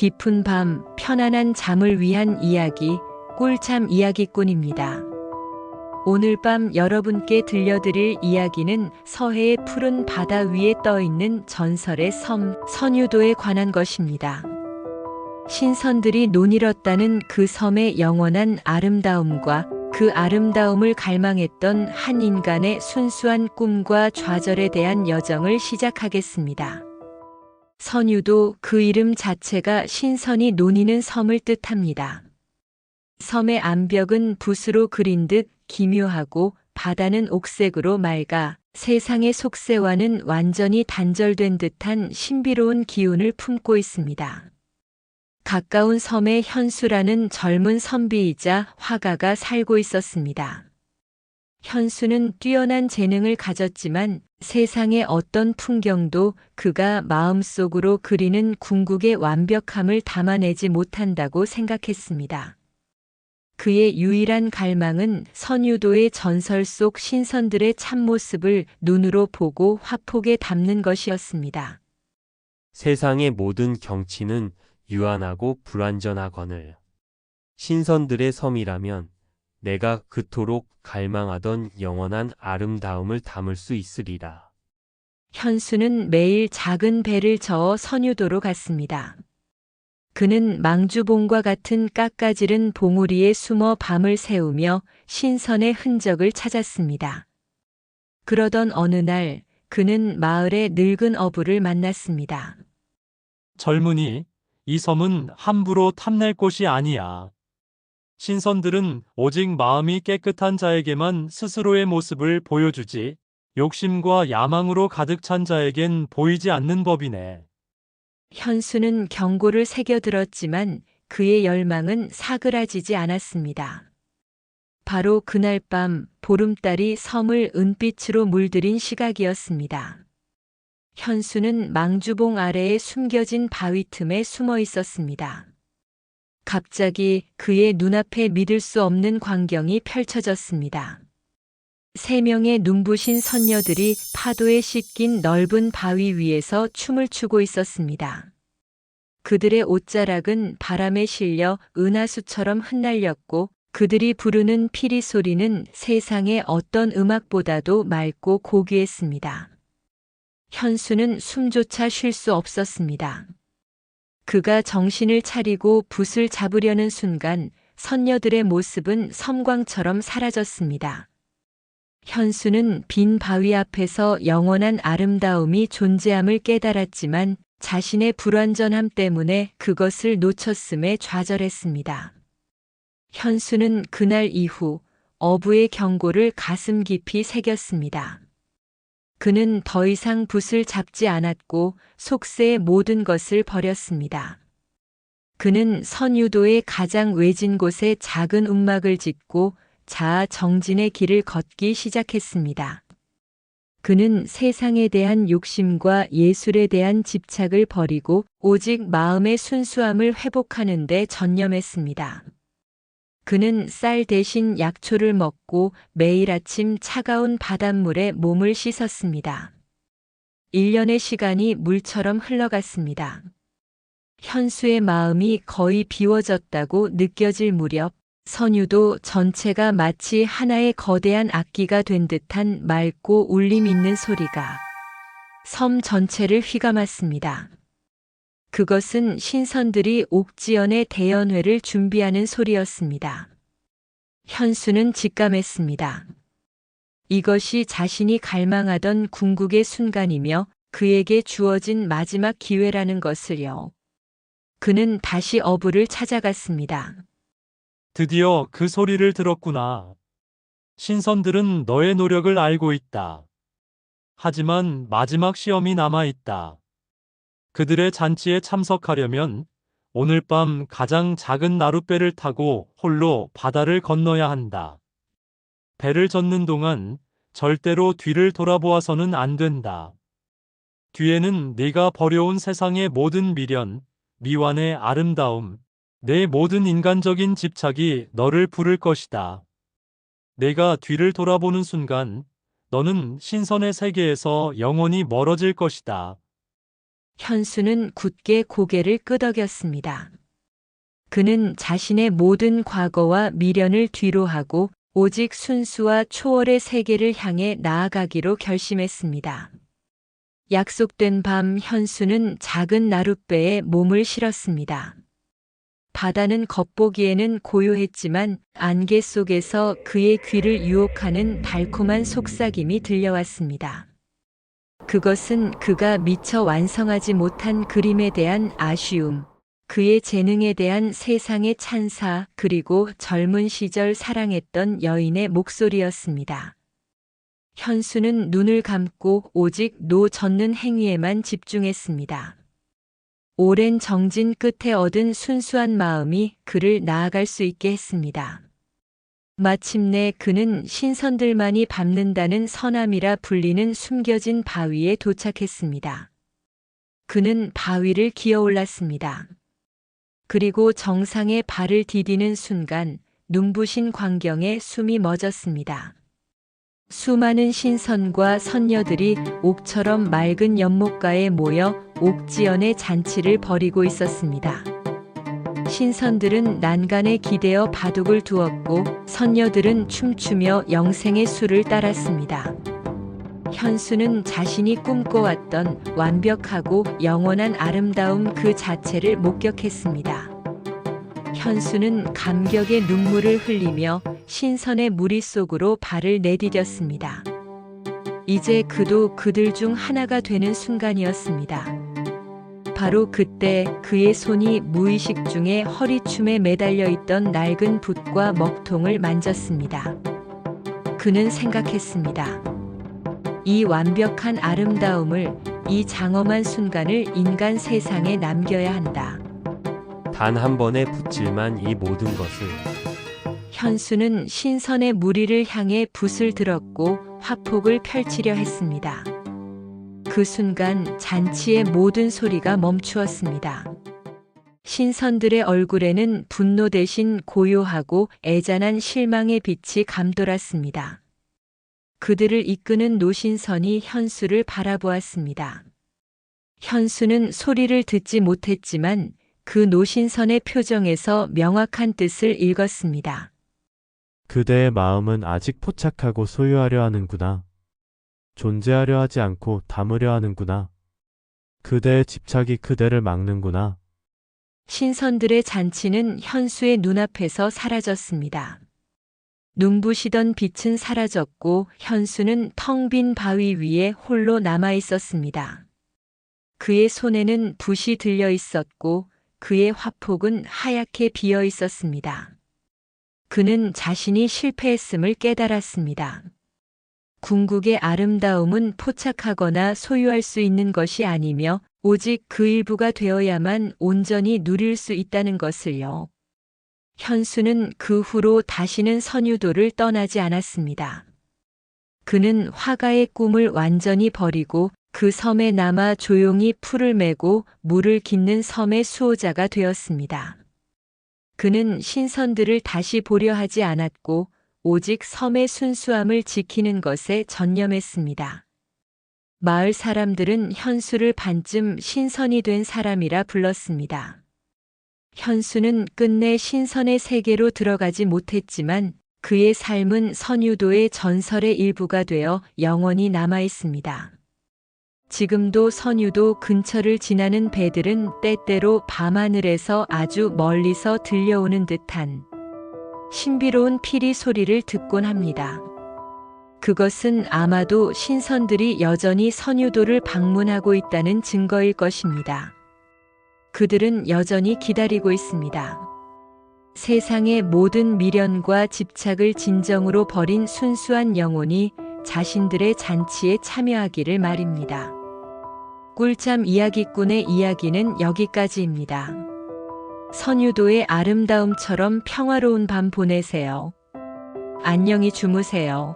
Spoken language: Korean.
깊은 밤, 편안한 잠을 위한 이야기, 꿀잠 이야기꾼입니다. 오늘 밤 여러분께 들려드릴 이야기는 서해의 푸른 바다 위에 떠있는 전설의 섬, 선유도에 관한 것입니다. 신선들이 논일었다는 그 섬의 영원한 아름다움과 그 아름다움을 갈망했던 한 인간의 순수한 꿈과 좌절에 대한 여정을 시작하겠습니다. 선유도, 그 이름 자체가 신선이 논이는 섬을 뜻합니다. 섬의 암벽은 붓으로 그린 듯 기묘하고 바다는 옥색으로 맑아 세상의 속세와는 완전히 단절된 듯한 신비로운 기운을 품고 있습니다. 가까운 섬에 현수라는 젊은 선비이자 화가가 살고 있었습니다. 현수는 뛰어난 재능을 가졌지만 세상의 어떤 풍경도 그가 마음속으로 그리는 궁극의 완벽함을 담아내지 못한다고 생각했습니다. 그의 유일한 갈망은 선유도의 전설 속 신선들의 참모습을 눈으로 보고 화폭에 담는 것이었습니다. 세상의 모든 경치는 유한하고 불완전하거늘 신선들의 섬이라면 내가 그토록 갈망하던 영원한 아름다움을 담을 수 있으리라. 현수는 매일 작은 배를 저어 선유도로 갔습니다. 그는 망주봉과 같은 깎아지른 봉우리에 숨어 밤을 새우며 신선의 흔적을 찾았습니다. 그러던 어느 날 그는 마을의 늙은 어부를 만났습니다. 젊은이, 이 섬은 함부로 탐낼 곳이 아니야. 신선들은 오직 마음이 깨끗한 자에게만 스스로의 모습을 보여주지, 욕심과 야망으로 가득 찬 자에겐 보이지 않는 법이네. 현수는 경고를 새겨들었지만 그의 열망은 사그라지지 않았습니다. 바로 그날 밤 보름달이 섬을 은빛으로 물들인 시각이었습니다. 현수는 망주봉 아래에 숨겨진 바위 틈에 숨어 있었습니다. 갑자기 그의 눈앞에 믿을 수 없는 광경이 펼쳐졌습니다. 3명의 눈부신 선녀들이 파도에 씻긴 넓은 바위 위에서 춤을 추고 있었습니다. 그들의 옷자락은 바람에 실려 은하수처럼 흩날렸고 그들이 부르는 피리 소리는 세상의 어떤 음악보다도 맑고 고귀했습니다. 현수는 숨조차 쉴 수 없었습니다. 그가 정신을 차리고 붓을 잡으려는 순간 선녀들의 모습은 섬광처럼 사라졌습니다. 현수는 빈 바위 앞에서 영원한 아름다움이 존재함을 깨달았지만 자신의 불완전함 때문에 그것을 놓쳤음에 좌절했습니다. 현수는 그날 이후 어부의 경고를 가슴 깊이 새겼습니다. 그는 더 이상 붓을 잡지 않았고 속세의 모든 것을 버렸습니다. 그는 선유도의 가장 외진 곳에 작은 움막을 짓고 자아 정진의 길을 걷기 시작했습니다. 그는 세상에 대한 욕심과 예술에 대한 집착을 버리고 오직 마음의 순수함을 회복하는 데 전념했습니다. 그는 쌀 대신 약초를 먹고 매일 아침 차가운 바닷물에 몸을 씻었습니다. 1년의 시간이 물처럼 흘러갔습니다. 현수의 마음이 거의 비워졌다고 느껴질 무렵 선유도 전체가 마치 하나의 거대한 악기가 된 듯한 맑고 울림 있는 소리가 섬 전체를 휘감았습니다. 그것은 신선들이 옥지연의 대연회를 준비하는 소리였습니다. 현수는 직감했습니다. 이것이 자신이 갈망하던 궁극의 순간이며 그에게 주어진 마지막 기회라는 것을요. 그는 다시 어부를 찾아갔습니다. 드디어 그 소리를 들었구나. 신선들은 너의 노력을 알고 있다. 하지만 마지막 시험이 남아 있다. 그들의 잔치에 참석하려면 오늘 밤 가장 작은 나룻배를 타고 홀로 바다를 건너야 한다. 배를 젓는 동안 절대로 뒤를 돌아보아서는 안 된다. 뒤에는 네가 버려온 세상의 모든 미련, 미완의 아름다움, 내 모든 인간적인 집착이 너를 부를 것이다. 내가 뒤를 돌아보는 순간 너는 신선의 세계에서 영원히 멀어질 것이다. 현수는 굳게 고개를 끄덕였습니다. 그는 자신의 모든 과거와 미련을 뒤로하고 오직 순수와 초월의 세계를 향해 나아가기로 결심했습니다. 약속된 밤 현수는 작은 나룻배에 몸을 실었습니다. 바다는 겉보기에는 고요했지만 안개 속에서 그의 귀를 유혹하는 달콤한 속삭임이 들려왔습니다. 그것은 그가 미처 완성하지 못한 그림에 대한 아쉬움, 그의 재능에 대한 세상의 찬사, 그리고 젊은 시절 사랑했던 여인의 목소리였습니다. 현수는 눈을 감고 오직 노 젓는 행위에만 집중했습니다. 오랜 정진 끝에 얻은 순수한 마음이 그를 나아갈 수 있게 했습니다. 마침내 그는 신선들만이 밟는다는 서남이라 불리는 숨겨진 바위에 도착했습니다. 그는 바위를 기어올랐습니다. 그리고 정상에 발을 디디는 순간 눈부신 광경에 숨이 멎었습니다. 수많은 신선과 선녀들이 옥처럼 맑은 연못가에 모여 옥지연의 잔치를 벌이고 있었습니다. 신선들은 난간에 기대어 바둑을 두었고 선녀들은 춤추며 영생의 수를 따랐습니다. 현수는 자신이 꿈꿔왔던 완벽하고 영원한 아름다움 그 자체를 목격했습니다. 현수는 감격의 눈물을 흘리며 신선의 무리 속으로 발을 내디뎠습니다. 이제 그도 그들 중 하나가 되는 순간이었습니다. 바로 그때 그의 손이 무의식 중에 허리춤에 매달려 있던 낡은 붓과 먹통을 만졌습니다. 그는 생각했습니다. 이 완벽한 아름다움을, 이 장엄한 순간을 인간 세상에 남겨야 한다. 단 한 번의 붓질만 이 모든 것을. 현수는 신선의 무리를 향해 붓을 들었고 화폭을 펼치려 했습니다. 그 순간 잔치의 모든 소리가 멈추었습니다. 신선들의 얼굴에는 분노 대신 고요하고 애잔한 실망의 빛이 감돌았습니다. 그들을 이끄는 노신선이 현수를 바라보았습니다. 현수는 소리를 듣지 못했지만 그 노신선의 표정에서 명확한 뜻을 읽었습니다. 그대의 마음은 아직 포착하고 소유하려 하는구나. 존재하려 하지 않고 담으려 하는구나. 그대의 집착이 그대를 막는구나. 신선들의 잔치는 현수의 눈앞에서 사라졌습니다. 눈부시던 빛은 사라졌고 현수는 텅 빈 바위 위에 홀로 남아 있었습니다. 그의 손에는 붓이 들려 있었고 그의 화폭은 하얗게 비어 있었습니다. 그는 자신이 실패했음을 깨달았습니다. 궁극의 아름다움은 포착하거나 소유할 수 있는 것이 아니며 오직 그 일부가 되어야만 온전히 누릴 수 있다는 것을요. 현수는 그 후로 다시는 선유도를 떠나지 않았습니다. 그는 화가의 꿈을 완전히 버리고 그 섬에 남아 조용히 풀을 메고 물을 깃는 섬의 수호자가 되었습니다. 그는 신선들을 다시 보려 하지 않았고 오직 섬의 순수함을 지키는 것에 전념했습니다. 마을 사람들은 현수를 반쯤 신선이 된 사람이라 불렀습니다. 현수는 끝내 신선의 세계로 들어가지 못했지만 그의 삶은 선유도의 전설의 일부가 되어 영원히 남아 있습니다. 지금도 선유도 근처를 지나는 배들은 때때로 밤하늘에서 아주 멀리서 들려오는 듯한 신비로운 피리 소리를 듣곤 합니다. 그것은 아마도 신선들이 여전히 선유도를 방문하고 있다는 증거일 것입니다. 그들은 여전히 기다리고 있습니다. 세상의 모든 미련과 집착을 진정으로 버린 순수한 영혼이 자신들의 잔치에 참여하기를 말입니다. 꿀잠 이야기꾼의 이야기는 여기까지입니다. 선유도의 아름다움처럼 평화로운 밤 보내세요. 안녕히 주무세요.